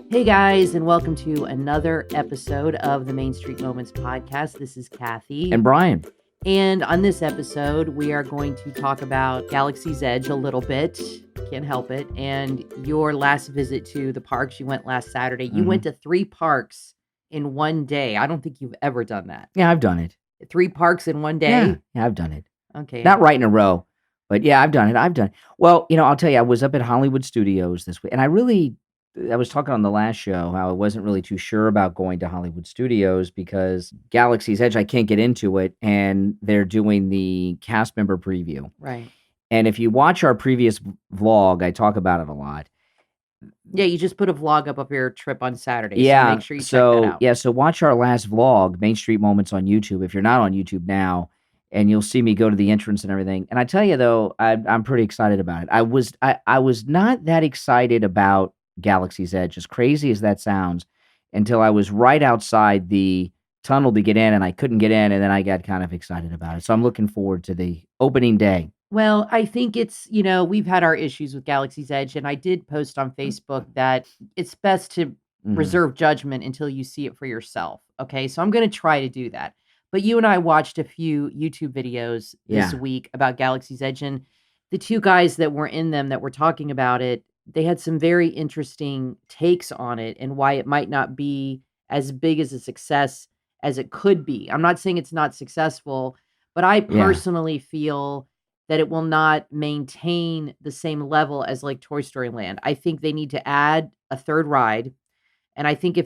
Hey guys, and welcome to another episode of the Main Street Moments podcast. This is Kathy. And Brian. And on this episode, we are going to talk about Galaxy's Edge a little bit. Can't help it. And your last visit to the parks, you went last Saturday. You went to 3 parks in one day. I don't think you've ever done that. Yeah, I've done it. 3 parks in one day? Yeah, I've done it. Okay. Not right in a row, but yeah, I've done it. Well, I'll tell you, I was up at Hollywood Studios this week, and I was talking on the last show how I wasn't really too sure about going to Hollywood Studios because Galaxy's Edge, I can't get into it, and they're doing the cast member preview. Right. And if you watch our previous vlog, I talk about it a lot. Yeah, you just put a vlog up of your trip on Saturday. Yeah, so make sure you check that out. Yeah, so watch our last vlog, Main Street Moments on YouTube, if you're not on YouTube now, and you'll see me go to the entrance and everything. And I tell you though, I'm pretty excited about it. I was not that excited about Galaxy's Edge, as crazy as that sounds, until I was right outside the tunnel to get in, and I couldn't get in, and then I got kind of excited about it. So I'm looking forward to the opening day. Well, I think it's, we've had our issues with Galaxy's Edge, and I did post on Facebook that it's best to reserve judgment until you see it for yourself. Okay, so I'm going to try to do that. But you and I watched a few YouTube videos this week about Galaxy's Edge, and the 2 guys that were in them that were talking about it, they had some very interesting takes on it and why it might not be as big as a success as it could be. I'm not saying it's not successful, but I personally feel that it will not maintain the same level as like Toy Story Land. I think they need to add a 3rd ride. And I think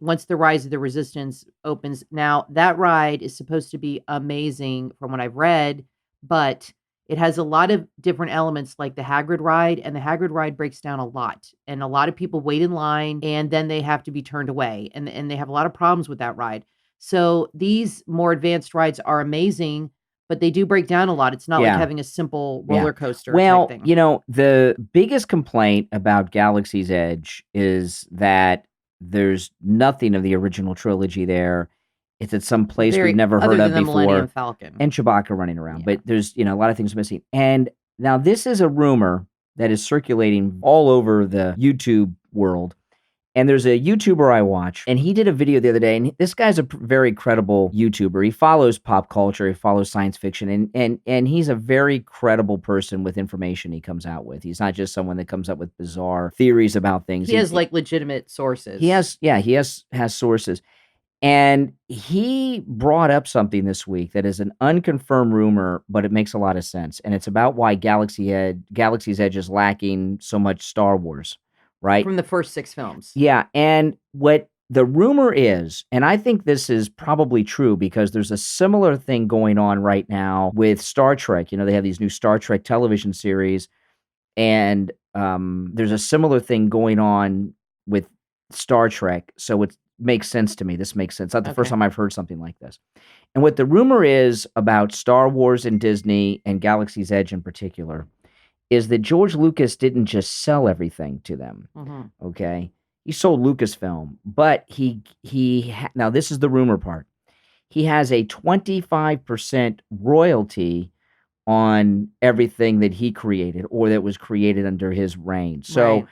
once the Rise of the Resistance opens, now that ride is supposed to be amazing from what I've read, but it has a lot of different elements like the Hagrid ride, and the Hagrid ride breaks down a lot. And a lot of people wait in line and then they have to be turned away. And they have a lot of problems with that ride. So these more advanced rides are amazing, but they do break down a lot. It's not like having a simple roller coaster type thing. The biggest complaint about Galaxy's Edge is that there's nothing of the original trilogy there. It's at some place we've never heard of before. Millennium Falcon. And Chewbacca running around. But there's, a lot of things missing. And now this is a rumor that is circulating all over the YouTube world. And there's a YouTuber I watch, and he did a video the other day, and this guy's a very credible YouTuber. He follows pop culture, he follows science fiction, and he's a very credible person with information he comes out with. He's not just someone that comes up with bizarre theories about things. He has like legitimate sources. He has sources. And he brought up something this week that is an unconfirmed rumor, but it makes a lot of sense. And it's about why Galaxy's Edge is lacking so much Star Wars. Right? From the first 6 films. Yeah. And what the rumor is, and I think this is probably true because there's a similar thing going on right now with Star Trek. They have these new Star Trek television series, and there's a similar thing going on with Star Trek. So it makes sense to me. This makes sense. Not the first time I've heard something like this. And what the rumor is about Star Wars and Disney and Galaxy's Edge in particular is that George Lucas didn't just sell everything to them, okay? He sold Lucasfilm, but now this is the rumor part. He has a 25% royalty on everything that he created or that was created under his reign. So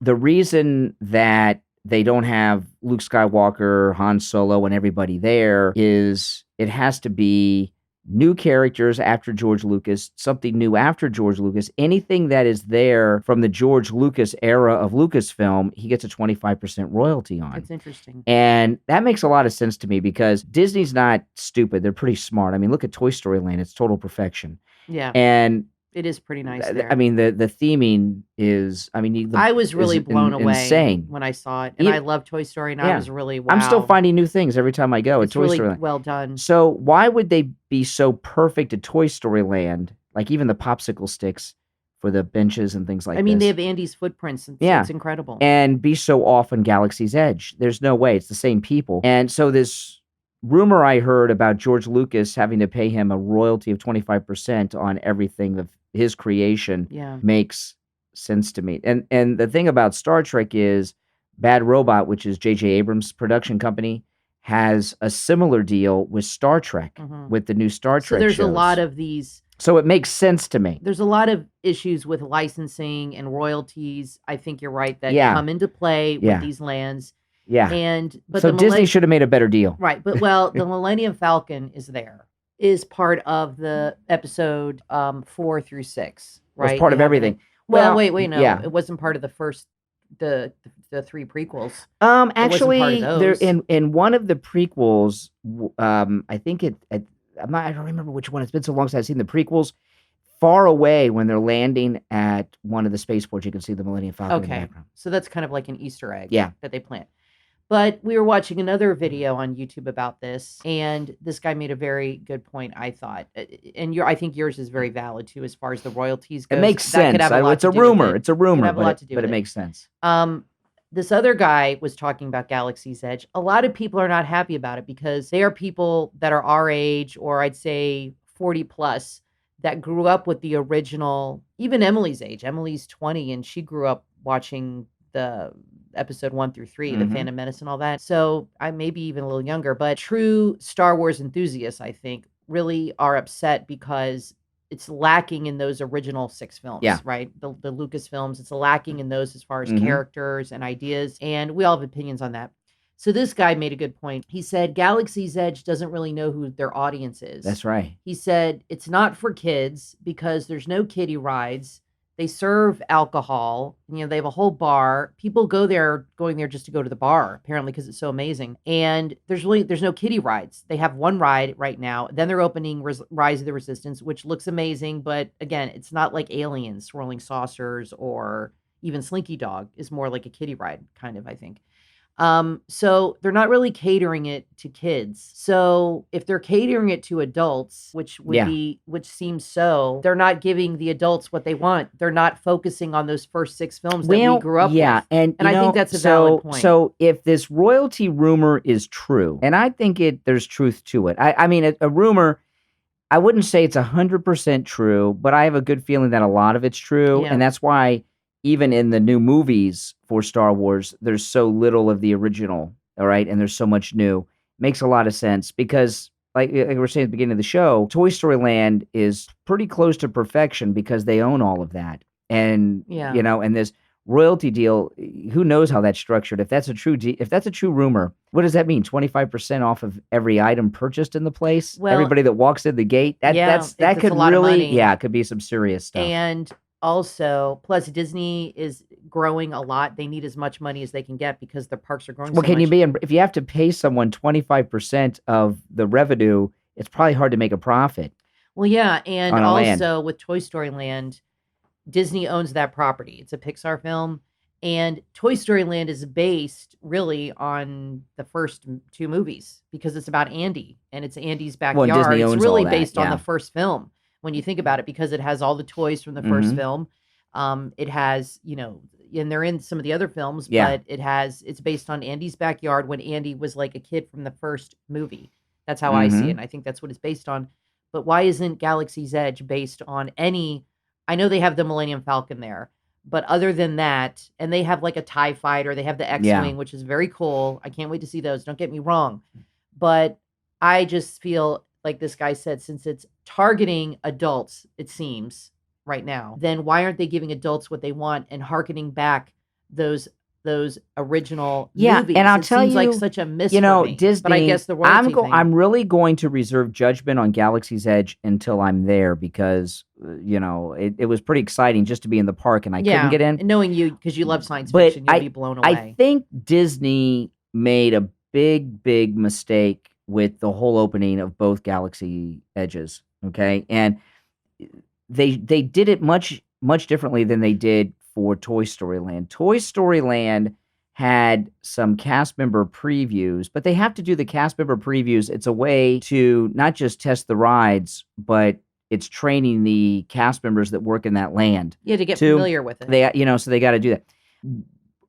the reason that they don't have Luke Skywalker, Han Solo, and everybody there is it has to be new characters after George Lucas, something new after George Lucas. Anything that is there from the George Lucas era of Lucasfilm, he gets a 25% royalty on. That's interesting. And that makes a lot of sense to me because Disney's not stupid. They're pretty smart. I mean, look at Toy Story Land. It's total perfection. Yeah. And it is pretty nice there. I mean, the theming is, I was really blown away insane when I saw it. And I love Toy Story, and I was really, wow. I'm still finding new things every time I go at Toy Story Land. Well done. So why would they be so perfect at Toy Story Land, like even the popsicle sticks for the benches and things like that? They have Andy's footprints. It's incredible. And be so off on Galaxy's Edge. There's no way. It's the same people. And so this rumor I heard about George Lucas having to pay him a royalty of 25% on everything of his creation makes sense to me. And the thing about Star Trek is Bad Robot, which is J.J. Abrams' production company, has a similar deal with Star Trek, with the new Star Trek So there's shows. a lot of these So it makes sense to me. There's a lot of issues with licensing and royalties. I think you're right that Yeah. come into play with Yeah. these lands. Yeah. But So the Disney should have made a better deal. right, but well, the Millennium Falcon is part of the episode 4 through 6, Was right? part You of have everything. well, wait, no, yeah. it wasn't part of the first the 3 prequels. Actually, there those. in one of the prequels, I think I don't remember which one. It's been so long since I've seen the prequels. Far away when they're landing at one of the spaceports, you can see the Millennium Falcon in the background. So that's kind of like an Easter egg Yeah. that they plant. But we were watching another video on YouTube about this, and this guy made a very good point, I thought. And I think yours is very valid too, as far as the royalties goes. It makes That could sense. have a lot It's to a do with rumor. it. It's a rumor, have a lot to do but with it it. makes sense. This other guy was talking about Galaxy's Edge. A lot of people are not happy about it because they are people that are our age, or I'd say 40 plus, that grew up with the original, even Emily's age. Emily's 20 and she grew up watching the episode 1 through 3, the Phantom Menace and all that. So I may be even a little younger, but true Star Wars enthusiasts, I think, really are upset because it's lacking in those original 6 films, right? The Lucas films, it's lacking in those as far as characters and ideas, and we all have opinions on that. So this guy made a good point. He said Galaxy's Edge doesn't really know who their audience is. That's right. He said it's not for kids because there's no kiddie rides. They serve alcohol. They have a whole bar. People going there just to go to the bar, apparently, because it's so amazing. And there's no kiddie rides. They have one ride right now. Then they're opening Rise of the Resistance, which looks amazing. But again, it's not like Aliens, Swirling Saucers, or even Slinky Dog is more like a kiddie ride, kind of, I think. So they're not really catering it to kids. So if they're catering it to adults, which seems so, they're not giving the adults what they want. They're not focusing on those first 6 films that we grew up with. And I think that's a valid point. So if this royalty rumor is true, and I think there's truth to it. I mean, a rumor, I wouldn't say it's 100% true, but I have a good feeling that a lot of it's true. And that's why even in the new movies for Star Wars, there's so little of the original, all right? And there's so much new. Makes a lot of sense because, like we were saying at the beginning of the show, Toy Story Land is pretty close to perfection because they own all of that. And, and this royalty deal, who knows how that's structured. If that's a true rumor, what does that mean? 25% off of every item purchased in the place? Well, everybody that walks in the gate? That could really, it could be some serious stuff. And also, plus Disney is growing a lot. They need as much money as they can get because their parks are growing so much. If you have to pay someone 25% of the revenue, it's probably hard to make a profit. Well, yeah, and also with Toy Story Land, Disney owns that property. It's a Pixar film, and Toy Story Land is based really on the first 2 movies because it's about Andy, and it's Andy's backyard. Well, Disney owns it's really all that, based on the first film. When you think about it, because it has all the toys from the first film, it has, and they're in some of the other films, but it's based on Andy's backyard when Andy was like a kid from the first movie. That's how I see it. And I think that's what it's based on. But why isn't Galaxy's Edge based on I know they have the Millennium Falcon there, but other than that, and they have like a TIE fighter, they have the X-Wing, which is very cool. I can't wait to see those. Don't get me wrong. But I just feel like this guy said, since it's targeting adults, it seems right now, then why aren't they giving adults what they want and hearkening back those original movies? And I'll tell seems you, like such a miss for me. Disney, but I guess the royalty thing. I'm really going to reserve judgment on Galaxy's Edge until I'm there because it was pretty exciting just to be in the park and I couldn't get in. And knowing you, because you love science fiction, you'll be blown away. I think Disney made a big mistake with the whole opening of both Galaxy Edges, okay? And they did it much differently than they did for Toy Story Land. Toy Story Land had some cast member previews, but they have to do the cast member previews. It's a way to not just test the rides, but it's training the cast members that work in that land. Yeah, to get familiar with it. So they got to do that.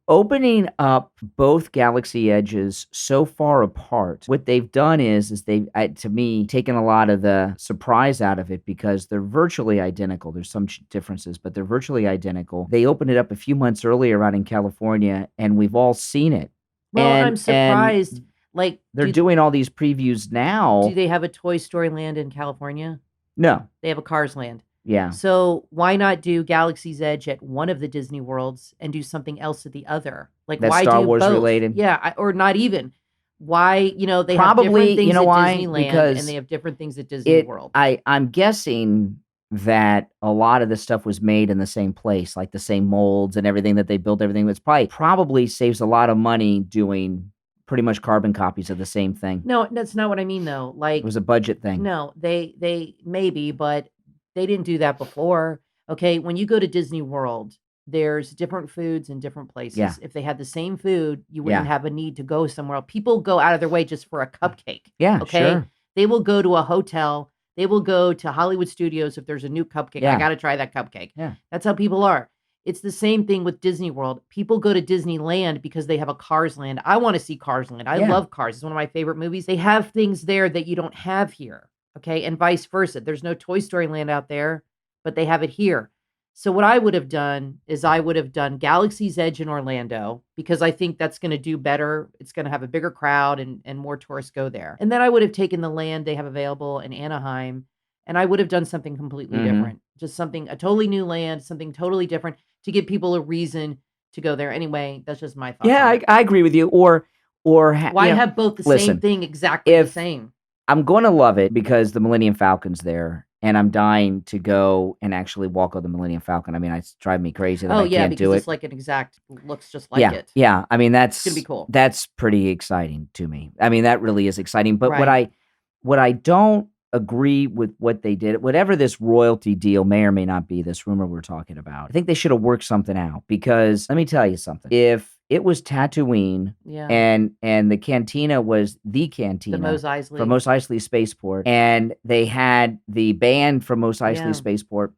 Opening up both Galaxy Edges so far apart, what they've done is they've, to me, taken a lot of the surprise out of it because they're virtually identical. There's some differences, but they're virtually identical. They opened it up a few months earlier out in California, and we've all seen it. Well, I'm surprised. Like they're doing all these previews now. Do they have a Toy Story Land in California? No. They have a Cars Land. Yeah. So why not do Galaxy's Edge at one of the Disney worlds and do something else at the other? Like, That's why Star do Wars both? related. Yeah, or not even. Why, they have different Probably, you things know at why? Disneyland and they Because have different things at Disney World. I'm guessing that a lot of the stuff was made in the same place, like the same molds and everything that they built, everything. It's probably saves a lot of money doing pretty much carbon copies of the same thing. No, that's not what I mean though. It Like, was a budget thing. no, they maybe, but they didn't do that before. Okay, when you go to Disney World, there's different foods in different Yeah. places. If they had the same food, you wouldn't Yeah. have a need to go somewhere else. People go out of their way just for a cupcake. Yeah, Okay, sure. they will go to a hotel. They will go to Hollywood Studios if there's a new cupcake. I Yeah. got to try that cupcake. Yeah. That's how people are. It's the same thing with Disney World. People go to Disneyland because they have a Cars Land. I want to see Cars Land. I Yeah. love Cars. It's one of my favorite movies. They have things there that you don't have here. Okay. And vice versa. There's no Toy Story Land out there, but they have it here. So what I would have done is I would have done Galaxy's Edge in Orlando because I think that's going to do better. It's going to have a bigger crowd and more tourists go there. And then I would have taken the land they have available in Anaheim and I would have done something completely different. Just something, a totally new land, something totally different to give people a reason to go there. Anyway, that's just my thoughts. Yeah, I agree with you. Or why have both the same thing exactly the same? I'm going to love it because the Millennium Falcon's there, and I'm dying to go and actually walk on the Millennium Falcon. I mean, it's driving me crazy that I can't do it. It's like an exact looks just like it. Yeah. I mean, It's gonna be cool. That's pretty exciting to me. I mean, that really is exciting. But Right. what I don't agree with what they did, whatever this royalty deal may or may not be, this rumor we're talking about, I think they should have worked something out because let me tell you something. If it was Tatooine Yeah. and the cantina was the cantina The Mos Eisley. from Mos Eisley Spaceport, and they had the band from Mos Eisley Yeah. Spaceport,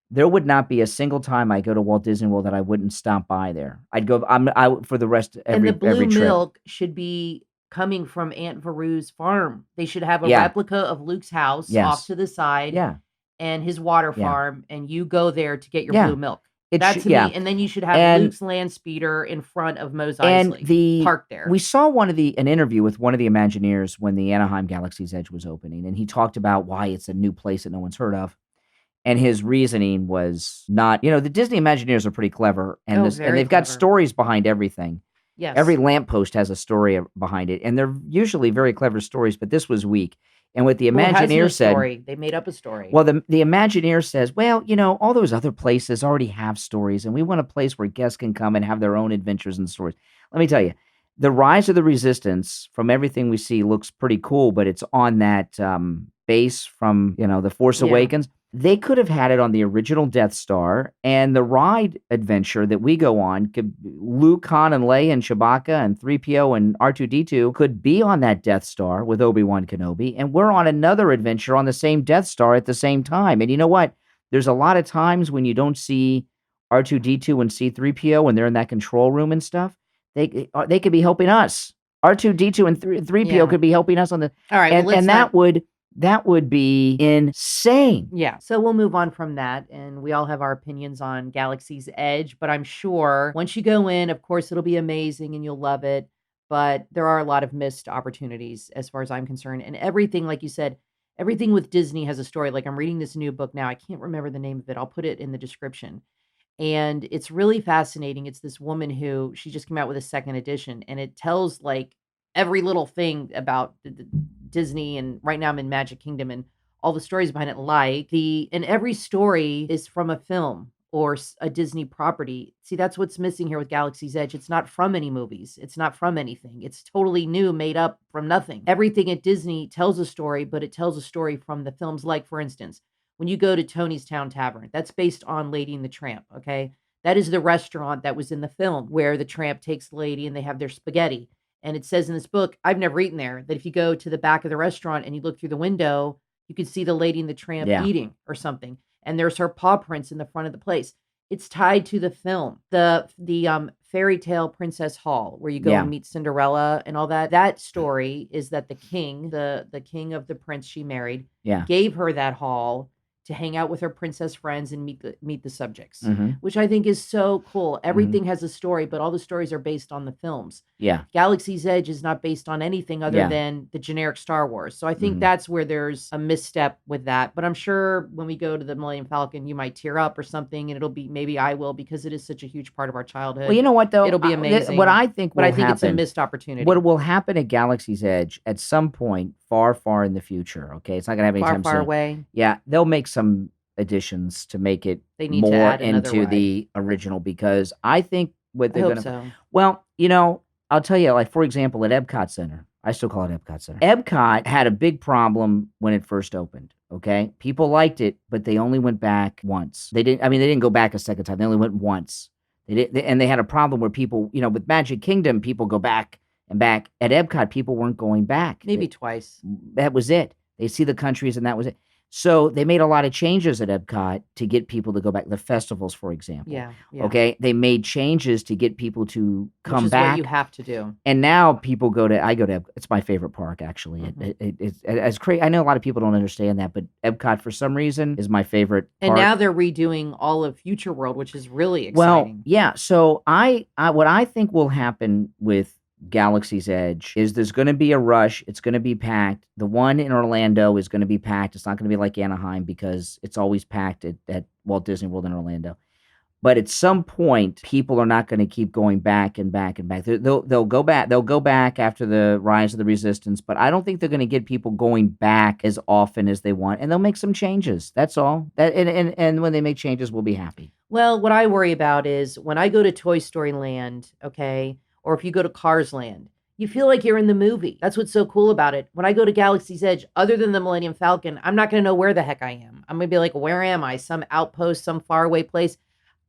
there would not be a single time I go to Walt Disney World that I wouldn't stop by there. I'd go. I for the rest And the blue every trip. milk should be coming from Aunt Veru's farm. They should have a Yeah. replica of Luke's house Yes. off to the side Yeah. and his water Yeah. farm, and you go there to get your Yeah. blue milk. It That should- to yeah. me, and then you should have And- Luke's land speeder in front of Mos And Eisley parked there. we saw an interview with one of the Imagineers when the Anaheim Galaxy's Edge was opening, and he talked about why it's a new place that no one's heard of. And his reasoning was not, the Disney Imagineers are pretty clever, and Oh, and very they've got clever. stories behind everything. Yes. Every lamppost has a story behind it, and they're usually very clever stories, but this was weak. And what the Well, it has no Imagineer said, story. They made up a story. well, the Imagineer says, well, all those other places already have stories, and we want a place where guests can come and have their own adventures and stories. Let me tell you, the Rise of the Resistance, from everything we see, looks pretty cool, but it's on that base from, The Force Yeah. Awakens. They could have had it on the original Death Star, and the ride adventure that we go on could Luke, Han, and Leia, and Chewbacca, and 3PO, and R2-D2 could be on that Death Star with Obi-Wan Kenobi, and we're on another adventure on the same Death Star at the same time. And you know what? There's a lot of times when you don't see R2-D2 and C-3PO when they're in that control room and stuff. They could be helping us. R2-D2 and 3PO Yeah. could be helping us on the All right. and, well, let's and not- that would be insane. Yeah. So we'll move on from that. And we all have our opinions on Galaxy's Edge, but I'm sure once you go in, of course, it'll be amazing and you'll love it. But there are a lot of missed opportunities as far as I'm concerned. And everything, like you said, everything with Disney has a story. Like I'm reading this new book now. I can't remember the name of it. I'll put it in the description. And it's really fascinating. It's this woman who she just came out with a second edition, and it tells like every little thing about the Disney. And right now I'm in Magic Kingdom and all the stories behind it. And every story is from a film or a Disney property. See, that's what's missing here with Galaxy's Edge. It's not from any movies. It's not from anything. It's totally new, made up from nothing. Everything at Disney tells a story, but it tells a story from the films. Like, for instance, when you go to Tony's Town Tavern, that's based on Lady and the Tramp, okay? That is the restaurant that was in the film where the tramp takes the lady and they have their spaghetti. And it says in this book, I've never eaten there, that if you go to the back of the restaurant and you look through the window, you can see the Lady and the Tramp eating or something. And there's her paw prints in the front of the place. It's tied to the film. The fairy tale Princess Hall, where you go and meet Cinderella and all that. That story is that the king, the king of the prince she married, gave her that hall to hang out with her princess friends and meet the subjects, Mhm. which I think is so cool. Mhm. Everything has a story, but all the stories are based on the films. Yeah. Galaxy's Edge is not based on anything other Yeah. than the generic Star Wars. So I think Mhm. that's where there's a misstep with that. But I'm sure when we go to the Millennium Falcon, you might tear up or something, and it'll be maybe I will because it is such a huge part of our Well, childhood. you know what though? It'll be What amazing. I think But I will think it's a happen, missed opportunity. what will happen at Galaxy's Edge at some point far, far in the future, okay? It's not gonna happen Far, anytime far soon. away. Yeah, they'll make some additions to make it They need to more add another into ride. the original because I think what I they're hope gonna so. well, you know, I'll tell you, like, for example, at Epcot Center, I still call it Epcot Center. Epcot had a big problem when it first opened, okay? People liked it, but they only went back once. They didn't go back a second time. They only went once. And they had a problem where people, with Magic Kingdom, people go back and back. At Epcot, people weren't going back. Maybe twice. That was it. They see the countries and that was it. So they made a lot of changes at Epcot to get people to go back. The festivals, for example. Yeah. Yeah. Okay. They made changes to get people to Which come is back. what you have to do. And now people I go to Epcot. It's my favorite park, actually. Mhm. It's crazy. I know a lot of people don't understand that, but Epcot, for some reason, is my favorite And park. now they're redoing all of Future World, which is really Well, exciting. yeah. So what I think will happen with Galaxy's Edge is there's going to be a rush. It's going to be packed. The one in Orlando is going to be packed. It's not going to be like Anaheim because it's always packed at Walt Disney World in Orlando. But at some point, people are not going to keep going back and back and back. They'll go back. They'll go back after the Rise of the Resistance, but I don't think they're going to get people going back as often as they want. And they'll make some changes. That's all. And when they make changes, we'll be happy. Well, what I worry about is when I go to Toy Story Land, okay, or if you go to Cars Land, you feel like you're in the movie. That's what's so cool about it. When I go to Galaxy's Edge, other than the Millennium Falcon, I'm not going to know where the heck I am. I'm going to be like, where am I? Some outpost, some faraway place.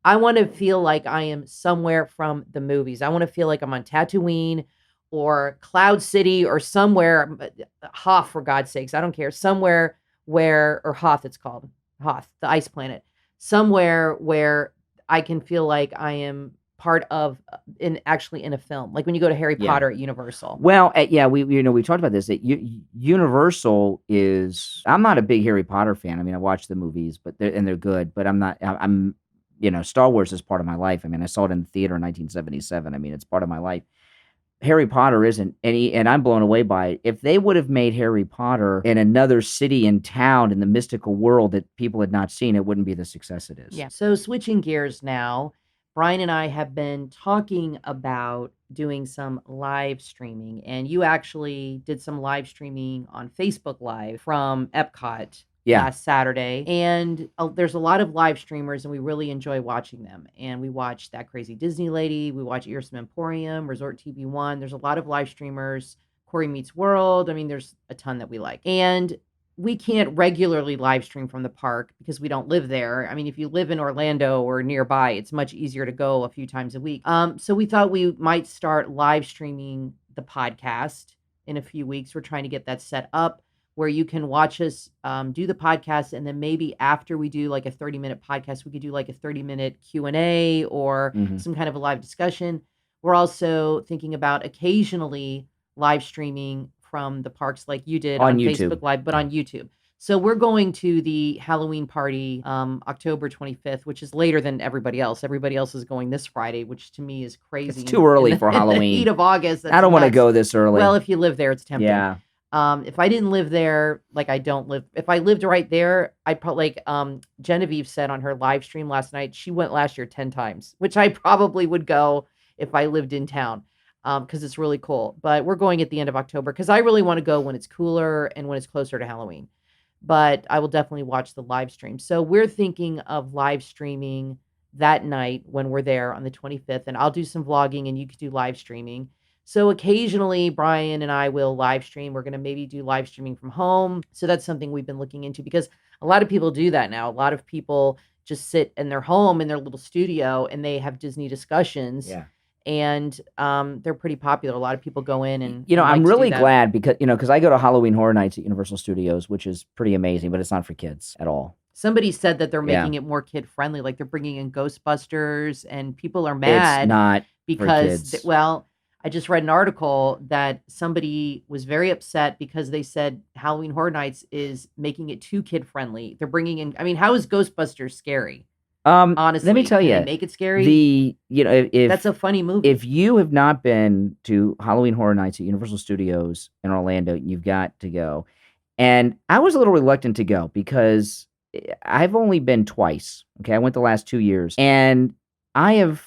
I want to feel like I am somewhere from the movies. I want to feel like I'm on Tatooine or Cloud City or somewhere, Hoth, for God's sakes. I don't care. Somewhere or Hoth, it's called Hoth, the ice planet. Somewhere where I can feel like I am part of actually in a film, like when you go to Harry Yeah. Potter at Universal. Well, yeah, we talked about this. That Universal is. I'm not a big Harry Potter fan. I mean, I watch the movies, but they're good. But I'm not. I'm Star Wars is part of my life. I mean, I saw it in the theater in 1977. I mean, it's part of my life. Harry Potter isn't and I'm blown away by it. If they would have made Harry Potter in another city and town in the mystical world that people had not seen, it wouldn't be the success it is. Yeah. So switching gears now, Brian and I have been talking about doing some live streaming, and you actually did some live streaming on Facebook Live from Epcot Yeah. last Saturday. And there's a lot of live streamers, and we really enjoy watching them. And we watched That Crazy Disney Lady, we watch Earsom Emporium, Resort TV1. There's a lot of live streamers. Corey Meets World. I mean, there's a ton that we like. And we can't regularly live stream from the park because we don't live there. I mean, if you live in Orlando or nearby, it's much easier to go a few times a week. So we thought we might start live streaming the podcast in a few weeks. We're trying to get that set up where you can watch us do the podcast, and then maybe after we do like a 30-minute podcast, we could do like a 30-minute Q&A or some kind of a live discussion. We're also thinking about occasionally live streaming from the parks like you did on YouTube. Facebook Live, but on YouTube. So we're going to the Halloween party October 25th, which is later than everybody else. Everybody else is going this Friday, which to me is crazy. It's too early for Halloween. In the heat of August. I don't want to go this early. Well, if you live there, it's tempting. Yeah. If I didn't live there, like I don't live, if I lived right there, I'd probably, like Genevieve said on her live stream last night, she went last year 10 times, which I probably would go if I lived in town. Because it's really cool. But we're going at the end of October because I really want to go when it's cooler and when it's closer to Halloween. But I will definitely watch the live stream. So we're thinking of live streaming that night when we're there on the 25th. And I'll do some vlogging and you could do live streaming. So occasionally Brian and I will live stream. We're going to maybe do live streaming from home. So that's something we've been looking into because a lot of people do that now. A lot of people just sit in their home in their little studio and they have Disney discussions. Yeah. And they're pretty popular. A lot of people go in and I'm really glad because I go to Halloween Horror Nights at Universal Studios, which is pretty amazing, but it's not for kids at all. Somebody said that they're making it more kid friendly, like they're bringing in Ghostbusters, and people are mad. It's not because for kids. well, I just read an article that somebody was very upset because they said Halloween Horror Nights is making it too kid friendly. They're bringing in, I mean, how is Ghostbusters scary? Let me Honestly, tell can they you, make it scary? That's a funny movie. if you have not been to Halloween Horror Nights at Universal Studios in Orlando, you've got to go. And I was a little reluctant to go because I've only been twice. Okay, I went the last 2 years, and I have,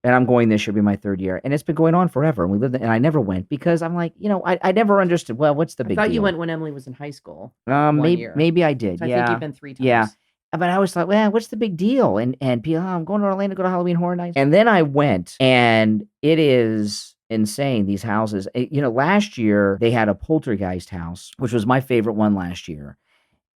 and I'm going this year, be my third year, and it's been going on forever. And we lived, and I never went because I'm like, I never understood. Well, what's the I big thought deal? you went when Emily was in high school. One Maybe year. maybe I did. I Yeah, think you've been 3 times. yeah. But I was thought, well, what's the big deal? And people, I'm going to Orlando, go to Halloween Horror Nights. And then I went, and it is insane. These houses, last year they had a poltergeist house, which was my favorite one last year.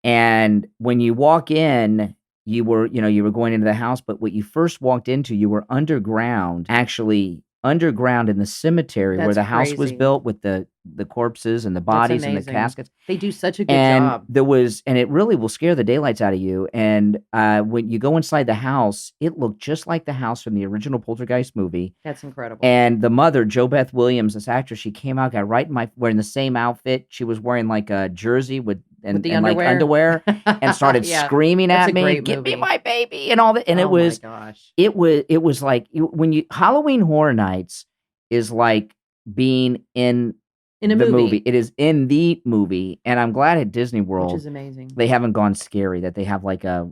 And when you walk in, you were going into the house, but what you first walked into, you were underground, actually underground in the cemetery where That's the house was crazy. built with the corpses and the That's bodies and the amazing. caskets. They do such a good And job. and it really will scare the daylights out of you. And when you go inside the house, it looked just like the house from the original Poltergeist movie. That's incredible. And the mother, Jo Beth Williams, this actress, she came out, got right in wearing the same outfit. She was wearing like a jersey with the like underwear, and started Yeah, screaming that's at a me, great "Give me movie. my baby!" and all that. And Oh my gosh. it was like when you Halloween Horror Nights is like being in In a the movie. movie. It is in the movie, and I'm glad at Disney Which World is amazing. they haven't gone scary, that they have like a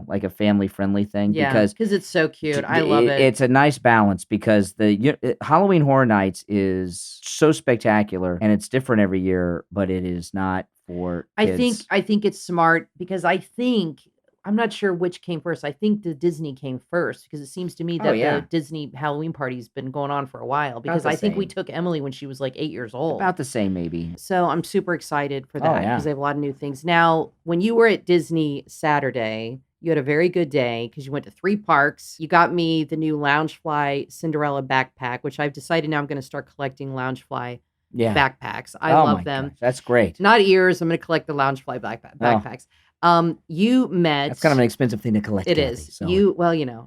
like a family-friendly thing, Yeah, because because it's so cute. I love it. it's a nice balance, because Halloween Horror Nights is so spectacular, and it's different every year, but it is not for kids. I think it's smart because I'm not sure which came first. I think the Disney came first because it seems to me that yeah. the Disney Halloween party's been going on for a while, because the I think we same. took Emily when she was like 8 years old. About the same, maybe. So I'm super excited for Oh, that yeah. because they have a lot of new things. Now, when you were at Disney Saturday, you had a very good day because you went to 3 parks. You got me the new Loungefly Cinderella backpack, which I've decided now I'm going to start collecting Loungefly Yeah. backpacks. I Oh love my them. gosh, that's great. Not ears. I'm going to collect the Loungefly backpacks. You met. That's kind of an expensive thing to collect. It Kathy, is. so.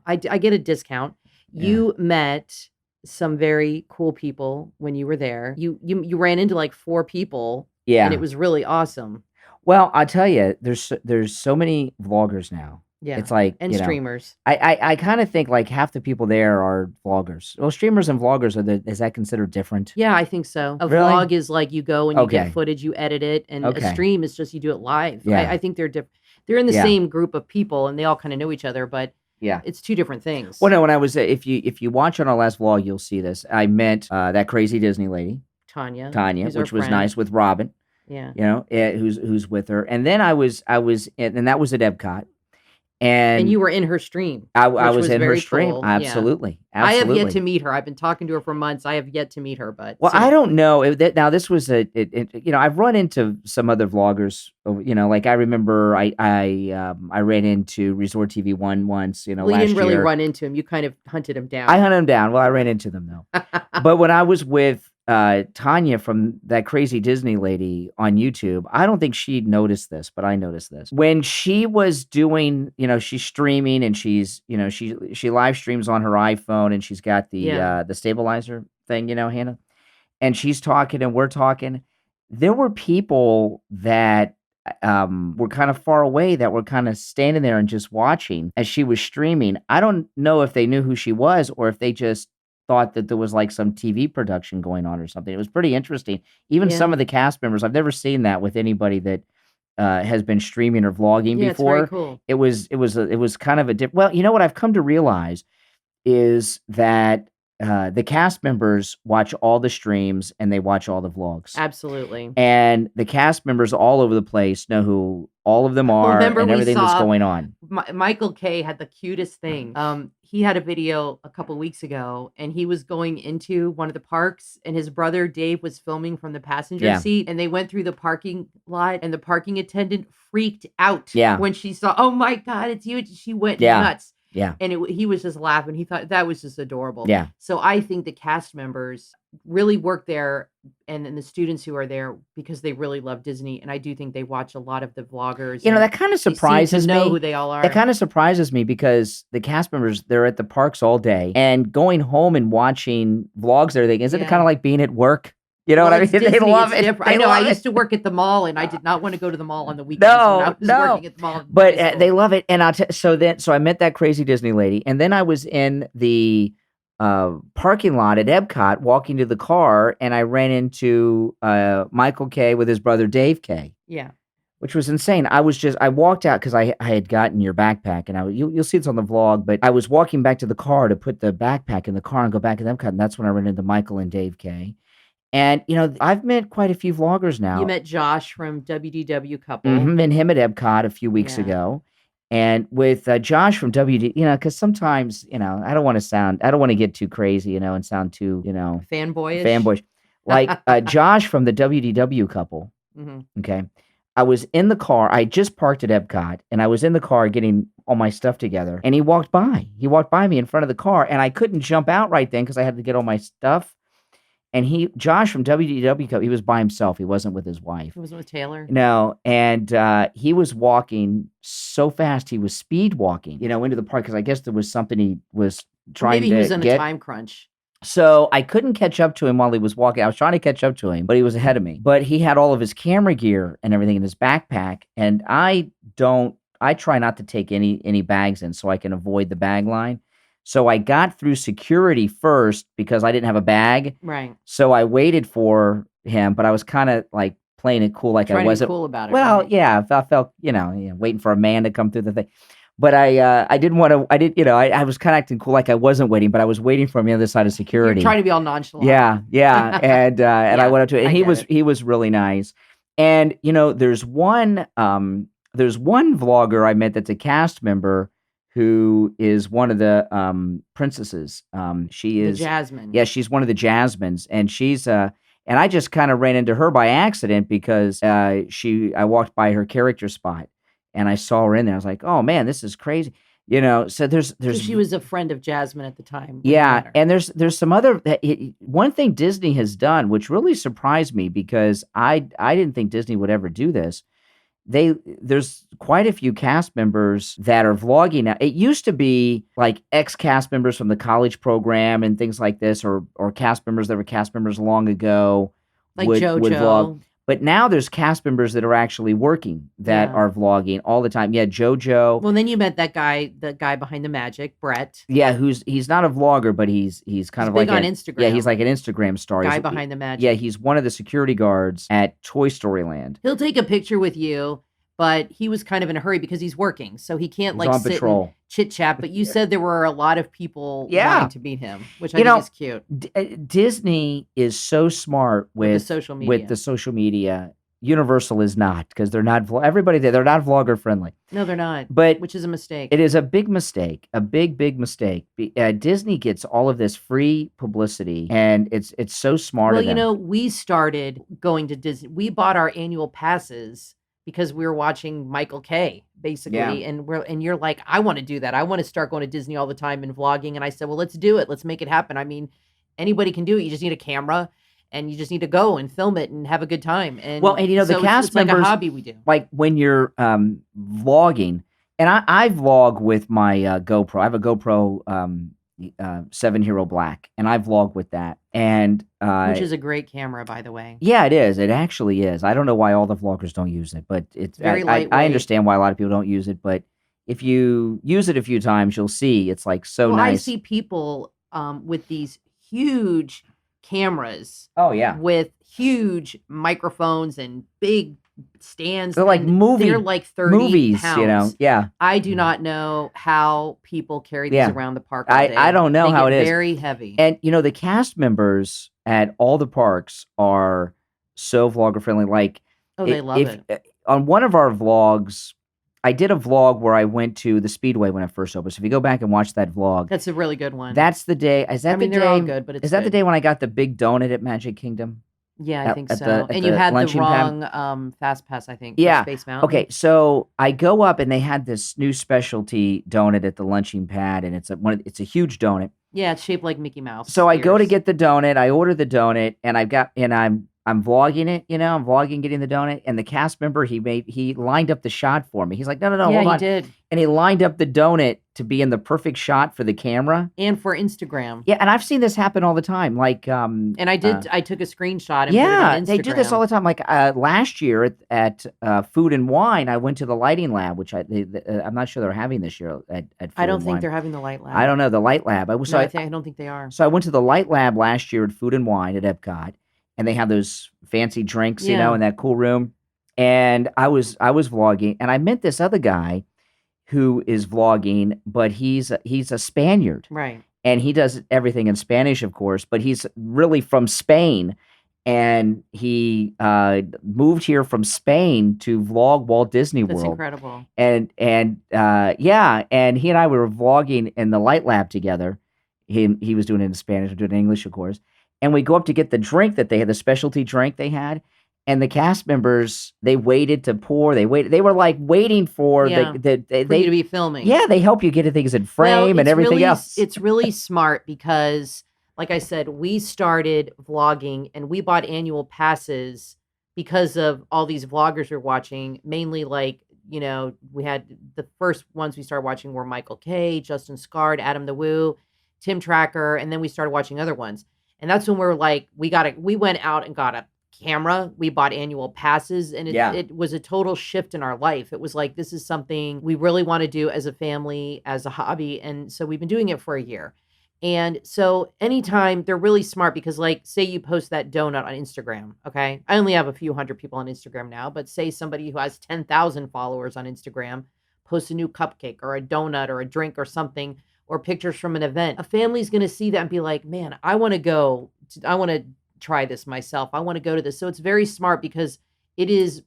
I get a discount. Yeah. You met some very cool people when you were there. You ran into like 4 people. Yeah. And it was really awesome. Well, I'll tell you, there's so many vloggers now. Yeah. It's like, And streamers. I kind of think like half the people there are vloggers. Well, streamers and vloggers is that considered different? Yeah, I think so. A Really? vlog is like you go and you Okay. get footage, you edit it, and Okay. a stream is just you do it live. Yeah. I think they're different. They're in the Yeah. same group of people and they all kind of know each other, but Yeah. it's 2 different things. Well, no, when I was if you watch on our last vlog, you'll see this. I met that crazy Disney lady, Tanya, which our was friend. nice, with Robin. Yeah. Who's with her. And then I was and that was at Epcot. And you were in her stream. I which was in her very stream. cool. Yeah. Absolutely. I have yet to meet her. I've been talking to her for months. I have yet to meet her, but Well, soon. I don't know. Now this was I've run into some other vloggers. Like I remember I ran into Resort TV One once. Well, last you didn't really year. run into him. You kind of hunted him down. I hunted him down. Well, I ran into them though. But when I was with Tanya from that crazy Disney lady on YouTube, I don't think she noticed this, but I noticed this. When she was doing, she's streaming, and she's, she live streams on her iPhone, and she's got the stabilizer thing, Hannah, and she's talking and we're talking. There were people that were kind of far away that were kind of standing there and just watching as she was streaming. I don't know if they knew who she was or if they just thought that there was like some TV production going on or something. It was pretty interesting. Even some of the cast members, I've never seen that with anybody that has been streaming or vlogging before. It's very cool. It was kind of a well, what I've come to realize is that the cast members watch all the streams and they watch all the vlogs. Absolutely. And the cast members all over the place know who all of them are and everything that's going on. Michael K had the cutest thing. He had a video a couple weeks ago, and he was going into one of the parks, and his brother Dave was filming from the passenger seat, and they went through the parking lot, and the parking attendant freaked out when she saw, oh my God, it's you. She went nuts. Yeah. And he was just laughing. He thought that was just adorable. Yeah. So I think the cast members really work there, and the students who are there, because they really love Disney. And I do think they watch a lot of the vloggers. You know, and that kind of they seem to surprises know who me. they all That are. kind of surprises me because the cast members, they're at the parks all day, and going home and watching vlogs and everything, isn't it Yeah. kind of like being at work? You know Well, what I mean? it's Disney, They love it's it. different. They I know. I love used it. to work at the mall, and I did not want to go to the mall on the weekends when I was No, working at the mall in but high school. they love it. And so I met that crazy Disney lady, and then I was in the parking lot at Epcot walking to the car, and I ran into Michael K with his brother Dave K. Yeah. Which was insane. I walked out because I had gotten your backpack, and you'll see it's on the vlog, but I was walking back to the car to put the backpack in the car and go back to Epcot, and that's when I ran into Michael and Dave K. And, I've met quite a few vloggers now. You met Josh from WDW Couple. And him at Epcot a few weeks ago. And with Josh from WD, because sometimes, I don't want to get too crazy, and sound too, Fanboyish. Like Josh from the WDW Couple. Okay. I was in the car. I just parked at Epcot, and I was in the car getting all my stuff together. And he walked by. He walked by me in front of the car, and I couldn't jump out right then because I had to get all my stuff. And Josh from WDW, he was by himself. He wasn't with his wife. He wasn't with Taylor. No, and he was walking so fast. He was speed walking, into the park because I guess there was something he was trying to get. Maybe he was on a time crunch. So I couldn't catch up to him while he was walking. I was trying to catch up to him, but he was ahead of me. But he had all of his camera gear and everything in his backpack, and I try not to take any bags in so I can avoid the bag line. So I got through security first because I didn't have a bag. Right. So I waited for him, but I was kind of like playing it cool, like I wasn't cool about it. Well, right? yeah, I felt, waiting for a man to come through the thing. But I didn't want to. I was kind of acting cool, like I wasn't waiting, but I was waiting for him on the other side of security. You're trying to be all nonchalant. Yeah, and I went up to it, and I he was really nice. And there's one vlogger I met that's a cast member who is one of the princesses. She is the Jasmine. Yeah, she's one of the Jasmines, and she's and I just kind of ran into her by accident because I walked by her character spot. And I saw her in there. I was like, "Oh man, this is crazy." So there's she was a friend of Jasmine at the time. Yeah, and there's some other one thing Disney has done which really surprised me because I didn't think Disney would ever do this. There's quite a few cast members that are vlogging now. It used to be like ex-cast members from the college program and things like this, or cast members that were cast members long ago, like would vlog. JoJo. But now there's cast members that are actually working that are vlogging all the time. Yeah, JoJo. Well, then you met that guy, the guy behind the magic, Brett. Yeah, he's not a vlogger, but he's kind of big like on Instagram. Yeah, he's like an Instagram star. Guy behind the magic. Yeah, he's one of the security guards at Toy Story Land. He'll take a picture with you, but he was kind of in a hurry because he's working, so he can't He's on sit patrol. and chit chat. But you said there were a lot of people wanting to meet him, which I think is cute. Disney is so smart with the social media. With the social media. Universal is not, because they're not everybody there. They're not vlogger friendly. No, they're not. But which is a mistake. It is a big mistake, a big mistake. Disney gets all of this free publicity, and it's so smart. Well, we started going to Disney. We bought our annual passes because we were watching Michael K. basically, and you're like, I want to do that. I want to start going to Disney all the time and vlogging. And I said, well, let's do it. Let's make it happen. I mean, anybody can do it. You just need a camera. And you just need to go and film it and have a good time. And so the cast members, like a hobby we do. Like when you're vlogging, and I vlog with my GoPro. I have a GoPro 7 Hero Black, and I vlog with that. And which is a great camera, by the way. Yeah, it is. It actually is. I don't know why all the vloggers don't use it, but it's very lightweight. I understand why a lot of people don't use it, but if you use it a few times, you'll see it's like nice. I see people with these huge cameras. Oh yeah. With huge microphones and big stands. They're like They're like 30 movies, pounds. Yeah. I do not know how people carry these around the park all day. I don't know how it is. Very heavy. And the cast members at all the parks are so vlogger friendly. Like, they love it. On one of our vlogs, I did a vlog where I went to the Speedway when it first opened. So if you go back and watch that vlog, that's a really good one. That's the day. Is that the day? They're all good, but is that the day when I got the big donut at Magic Kingdom? Yeah, I think at so. at And you the had the lunching pad. wrong fast pass, I think, for Yeah. Space Okay, Mountain. so I go up and they had this new specialty donut at the lunching pad, and it's a huge donut. Yeah, it's shaped like Mickey So Mouse I go to ears. get the donut, I order the donut, and I'm vlogging it, I'm vlogging getting the donut, and the cast member, he lined up the shot for me. He's like, "No, no, no, Yeah, hold he on." did. And he lined up the donut to be in the perfect shot for the camera. And for Instagram. Yeah, and I've seen this happen all the time, like, And I took a screenshot and put it on yeah, they do this all Instagram. the time. Like last year at Food and Wine, I went to the lighting lab, which I'm not sure they're having this year at I Food don't and think Wine. they're having the light I lab. don't know the light lab. No, I don't think they are. So I went to the light lab last year at Food and Wine at Epcot, and they have those fancy drinks, Yeah. in that cool room. And I was vlogging, and I met this other guy who is vlogging, but he's a Spaniard, Right. and he does everything in Spanish, of course, but he's really from Spain, and he moved here from Spain to vlog Walt Disney That's World. incredible. Yeah, and he and I were vlogging in the light lab together. He was doing it in Spanish, I'm doing it in English, of course. And we go up to get the drink that they had, the specialty drink they had, and the cast members, they waited to pour. They were like waiting for Yeah, the for you to be filming. yeah, they help you get things in Well, frame and it's everything really else. it's really smart because, like I said, we started vlogging and we bought annual passes because of all these vloggers we're watching. Mainly, like, we had the first ones we started watching were Michael K, Justin Scard, Adam the Woo, Tim Tracker, and then we started watching other ones. And that's when we're like, we went out and got a camera. We bought annual passes, and Yeah. it was a total shift in our life. It was like, this is something we really want to do as a family, as a hobby. And so we've been doing it for a year. And so anytime, they're really smart because, like, say you post that donut on Instagram. Okay. I only have a few hundred people on Instagram now, but say somebody who has 10,000 followers on Instagram posts a new cupcake or a donut or a drink or something, or pictures from an event. A family's going to see that and be like, man, I want to try this myself. I want to go to this. So it's very smart because it is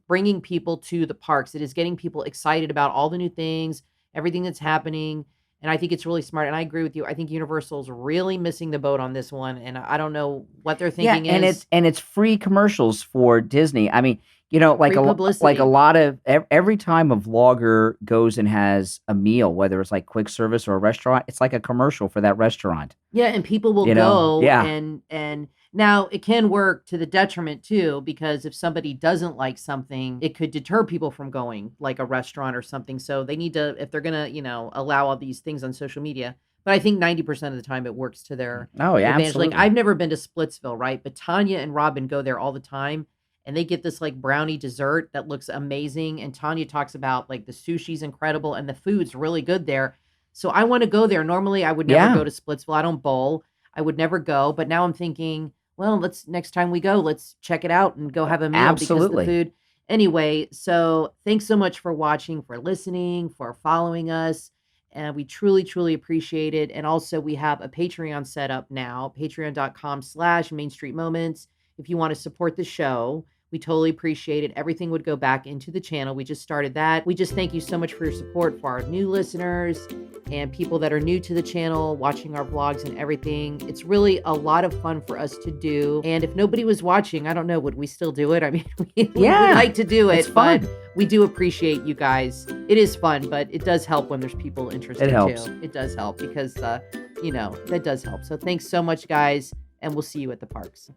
bringing people to the parks. It is getting people excited about all the new things, everything that's happening. And I think it's really smart. And I agree with you. I think Universal's really missing the boat on this one. And I don't know what they're thinking Yeah, is. it's free commercials for Disney. I mean, like Free like publicity. a lot of every time a vlogger goes and has a meal, whether it's like quick service or a restaurant, it's like a commercial for that restaurant. Yeah, and people will go Yeah. and now it can work to the detriment too, because if somebody doesn't like something, it could deter people from going, like a restaurant or something. So they need to, if they're gonna, allow all these things on social media. But I think 90% of the time it works to their Oh, yeah, advantage. absolutely. Like, I've never been to Splitsville, right? But Tanya and Robin go there all the time, and they get this like brownie dessert that looks amazing. And Tanya talks about like the sushi's incredible and the food's really good there. So I want to go there. Normally, I would never Yeah. go to Splitsville. I don't bowl. I would never go. But now I'm thinking, well, next time we go, let's check it out and go have a meal Absolutely. because the food. Anyway, so thanks so much for watching, for listening, for following us. And we truly, truly appreciate it. And also, we have a Patreon set up now, patreon.com/Main Street Moments. If you want to support the show, we totally appreciate it. Everything would go back into the channel. We just started that. We just thank you so much for your support for our new listeners and people that are new to the channel, watching our vlogs and everything. It's really a lot of fun for us to do. And if nobody was watching, I don't know, would we still do it? I mean, we would like to do it. It's fun. But we do appreciate you guys. It is fun, but it does help when there's people interested It helps. too. It does help because, that does help. So thanks so much, guys, and we'll see you at the parks.